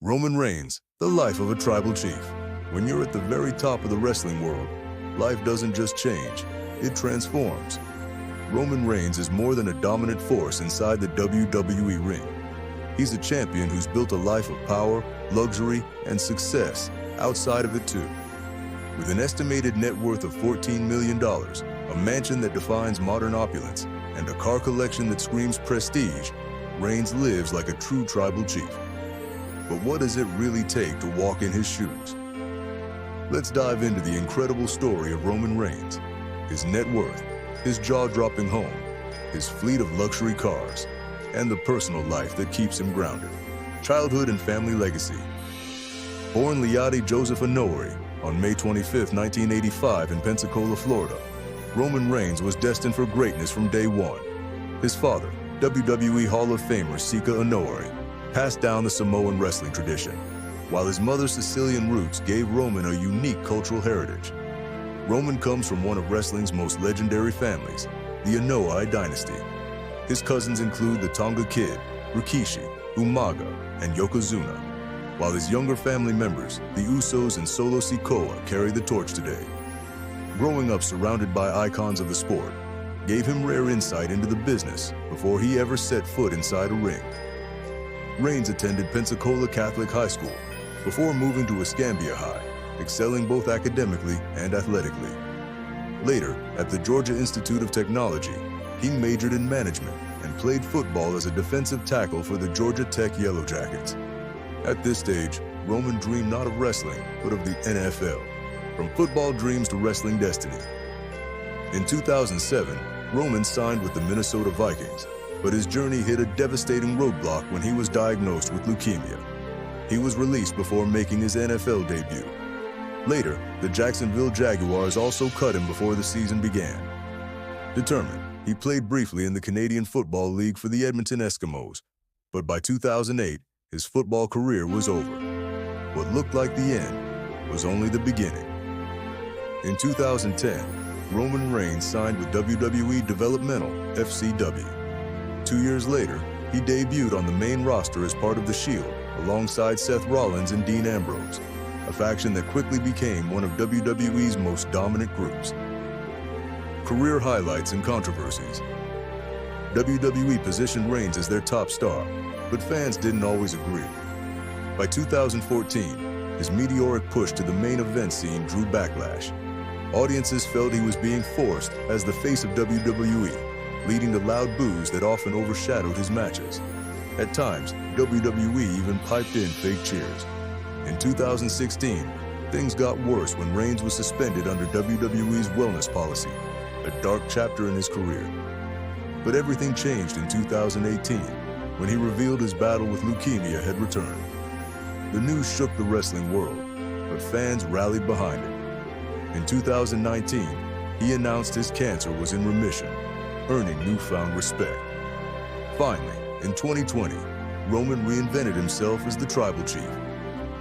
Roman Reigns, the life of a tribal chief. When you're at the very top of the wrestling world, life doesn't just change, it transforms. Roman Reigns is more than a dominant force inside the WWE ring. He's a champion who's built a life of power, luxury, and success outside of it too. With an estimated net worth of $14 million, a mansion that defines modern opulence, and a car collection that screams prestige, Reigns lives like a true tribal chief. But what does it really take to walk in his shoes? Let's dive into the incredible story of Roman Reigns, his net worth, his jaw-dropping home, his fleet of luxury cars, and the personal life that keeps him grounded. Childhood and family legacy. Born Liati Joseph Honore on May 25, 1985 in Pensacola, Florida, Roman Reigns was destined for greatness from day one. His father, WWE Hall of Famer Sika Honore, passed down the Samoan wrestling tradition, while his mother's Sicilian roots gave Roman a unique cultural heritage. Roman comes from one of wrestling's most legendary families, the Anoa'i dynasty. His cousins include the Tonga Kid, Rikishi, Umaga, and Yokozuna, while his younger family members, the Usos and Solo Sikoa, carry the torch today. Growing up surrounded by icons of the sport gave him rare insight into the business before he ever set foot inside a ring. Reigns attended Pensacola Catholic High School before moving to Escambia High, excelling both academically and athletically. Later, at the Georgia Institute of Technology, he majored in management and played football as a defensive tackle for the Georgia Tech Yellow Jackets. At this stage, Roman dreamed not of wrestling, but of the NFL, from football dreams to wrestling destiny. In 2007, Roman signed with the Minnesota Vikings, but his journey hit a devastating roadblock when he was diagnosed with leukemia. He was released before making his NFL debut. Later, the Jacksonville Jaguars also cut him before the season began. Determined, he played briefly in the Canadian Football League for the Edmonton Eskimos, but by 2008, his football career was over. What looked like the end was only the beginning. In 2010, Roman Reigns signed with WWE Developmental, FCW. 2 years later, he debuted on the main roster as part of The Shield, alongside Seth Rollins and Dean Ambrose, a faction that quickly became one of WWE's most dominant groups. Career highlights and controversies. WWE positioned Reigns as their top star, but fans didn't always agree. By 2014, his meteoric push to the main event scene drew backlash. Audiences felt he was being forced as the face of WWE, leading to loud boos that often overshadowed his matches. At times, WWE even piped in fake cheers. In 2016, things got worse when Reigns was suspended under WWE's wellness policy, a dark chapter in his career. But everything changed in 2018, when he revealed his battle with leukemia had returned. The news shook the wrestling world, but fans rallied behind it. In 2019, he announced his cancer was in remission, earning newfound respect. Finally, in 2020, Roman reinvented himself as the Tribal Chief.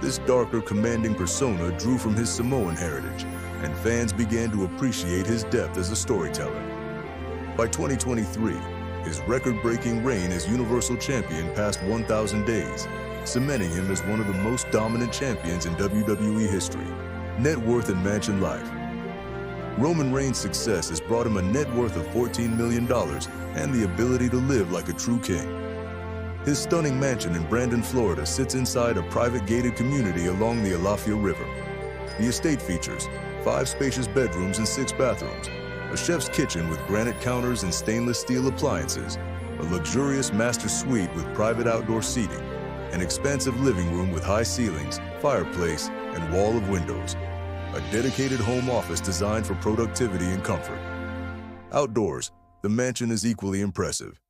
This darker, commanding persona drew from his Samoan heritage, and fans began to appreciate his depth as a storyteller. By 2023, his record-breaking reign as Universal Champion passed 1,000 days, cementing him as one of the most dominant champions in WWE history. Net worth and mansion life. Roman Reigns' success has brought him a net worth of $14 million and the ability to live like a true king. His stunning mansion in Brandon, Florida sits inside a private gated community along the Alafia River. The estate features 5 spacious bedrooms and 6 bathrooms, a chef's kitchen with granite counters and stainless steel appliances, a luxurious master suite with private outdoor seating, an expansive living room with high ceilings, fireplace, and wall of windows, a dedicated home office designed for productivity and comfort. Outdoors, the mansion is equally impressive.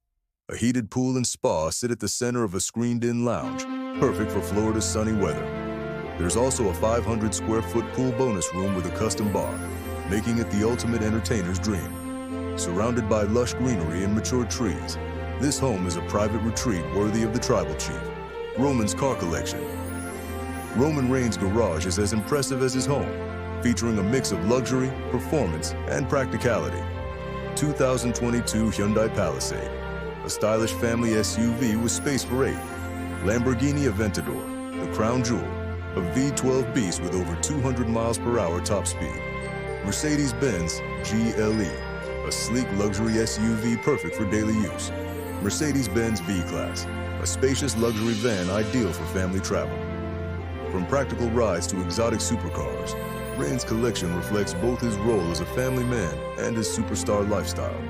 A heated pool and spa sit at the center of a screened-in lounge, perfect for Florida's sunny weather. There's also a 500-square-foot pool bonus room with a custom bar, making it the ultimate entertainer's dream. Surrounded by lush greenery and mature trees, this home is a private retreat worthy of the Tribal Chief. Roman's car collection. Roman Reigns' garage is as impressive as his home, featuring a mix of luxury, performance, and practicality. 2022 Hyundai Palisade, a stylish family SUV with space for 8. Lamborghini Aventador, the crown jewel, a V12 beast with over 200 miles per hour top speed. Mercedes GLE, a sleek luxury SUV perfect for daily use. Mercedes V-Class, a spacious luxury van ideal for family travel. From practical rides to exotic supercars, Reigns' collection reflects both his role as a family man and his superstar lifestyle.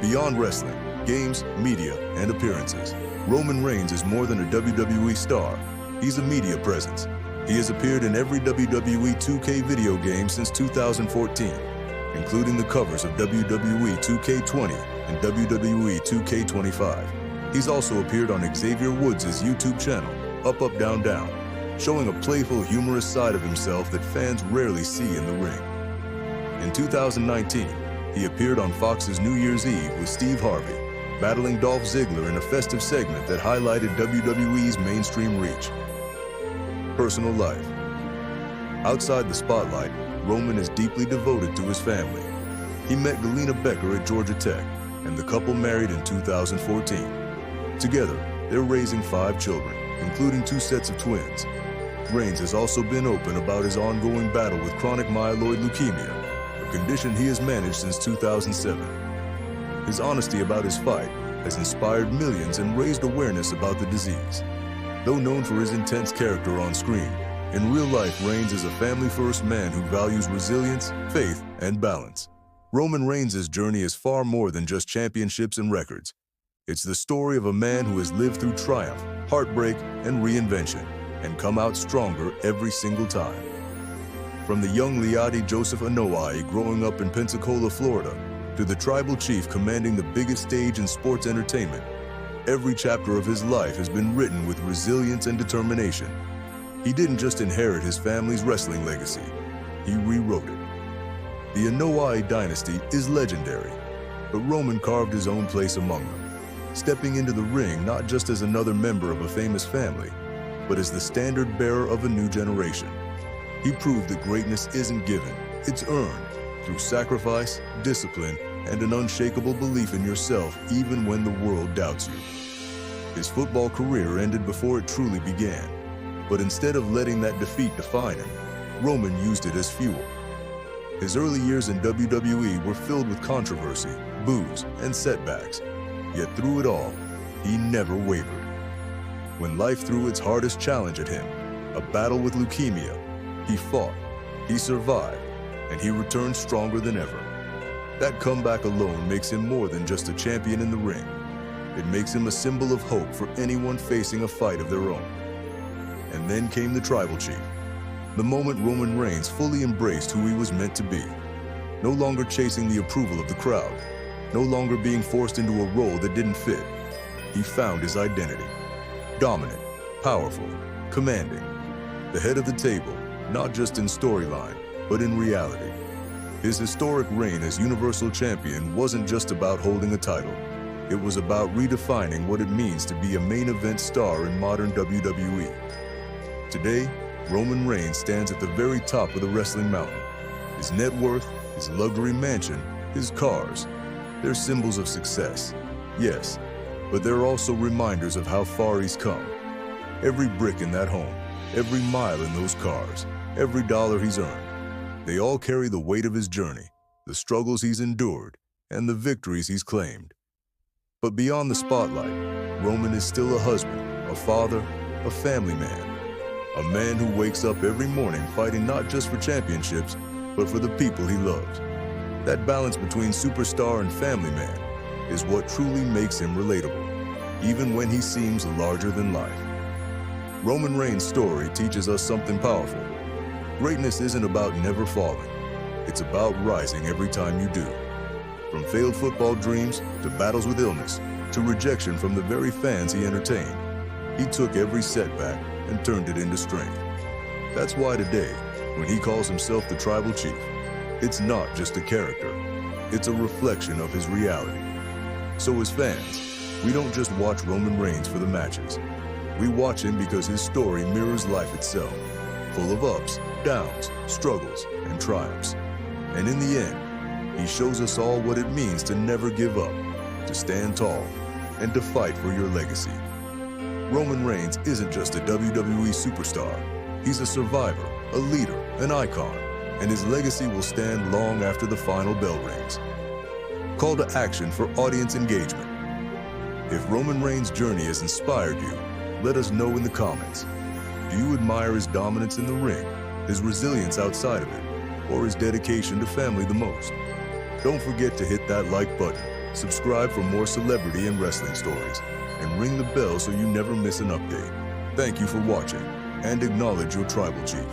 Beyond wrestling, games, media, and appearances, Roman Reigns is more than a WWE star. He's a media presence. He has appeared in every WWE 2K video game since 2014, including the covers of WWE 2K20 and WWE 2K25. He's also appeared on Xavier Woods' YouTube channel, Up Up Down Down, showing a playful, humorous side of himself that fans rarely see in the ring. In 2019, he appeared on Fox's New Year's Eve with Steve Harvey, battling Dolph Ziggler in a festive segment that highlighted WWE's mainstream reach. Personal life. Outside the spotlight, Roman is deeply devoted to his family. He met Galina Becker at Georgia Tech, and the couple married in 2014. Together, they're raising 5 children, including 2 sets of twins. Reigns has also been open about his ongoing battle with chronic myeloid leukemia, a condition he has managed since 2007. His honesty about his fight has inspired millions and raised awareness about the disease. Though known for his intense character on screen, in real life Reigns is a family-first man who values resilience, faith, and balance. Roman Reigns' journey is far more than just championships and records. It's the story of a man who has lived through triumph, heartbreak, and reinvention, and come out stronger every single time. From the young Leati Joseph Anoa'i growing up in Pensacola, Florida, to the Tribal Chief commanding the biggest stage in sports entertainment, every chapter of his life has been written with resilience and determination. He didn't just inherit his family's wrestling legacy, he rewrote it. The Anoa'i dynasty is legendary, but Roman carved his own place among them, stepping into the ring not just as another member of a famous family, but as the standard bearer of a new generation. He proved that greatness isn't given, it's earned through sacrifice, discipline, and an unshakable belief in yourself even when the world doubts you. His football career ended before it truly began, but instead of letting that defeat define him, Roman used it as fuel. His early years in WWE were filled with controversy, boos, and setbacks, yet through it all, he never wavered. When life threw its hardest challenge at him, a battle with leukemia, he fought, he survived, and he returned stronger than ever. That comeback alone makes him more than just a champion in the ring. It makes him a symbol of hope for anyone facing a fight of their own. And then came the Tribal Chief, the moment Roman Reigns fully embraced who he was meant to be. No longer chasing the approval of the crowd, no longer being forced into a role that didn't fit. He found his identity. Dominant, powerful, commanding. The head of the table, not just in storyline, but in reality. His historic reign as Universal Champion wasn't just about holding a title. It was about redefining what it means to be a main event star in modern WWE. Today, Roman Reigns stands at the very top of the wrestling mountain. His net worth, his luxury mansion, his cars, they're symbols of success, yes, but they're also reminders of how far he's come. Every brick in that home, every mile in those cars, every dollar he's earned, they all carry the weight of his journey, the struggles he's endured, and the victories he's claimed. But beyond the spotlight, Roman is still a husband, a father, a family man, a man who wakes up every morning fighting not just for championships, but for the people he loves. That balance between superstar and family man is what truly makes him relatable, even when he seems larger than life. Roman Reigns' story teaches us something powerful. Greatness isn't about never falling. It's about rising every time you do. From failed football dreams to battles with illness to rejection from the very fans he entertained, he took every setback and turned it into strength. That's why today, when he calls himself the Tribal Chief, it's not just a character, it's a reflection of his reality. So as fans, we don't just watch Roman Reigns for the matches. We watch him because his story mirrors life itself, full of ups, downs, struggles, and triumphs. And in the end, he shows us all what it means to never give up, to stand tall, and to fight for your legacy. Roman Reigns isn't just a WWE superstar. He's a survivor, a leader, an icon, and his legacy will stand long after the final bell rings. Call to action for audience engagement. If Roman Reigns' journey has inspired you, let us know in the comments. Do you admire his dominance in the ring, his resilience outside of it, or his dedication to family the most? Don't forget to hit that like button, subscribe for more celebrity and wrestling stories, and ring the bell so you never miss an update. Thank you for watching, and acknowledge your Tribal Chief.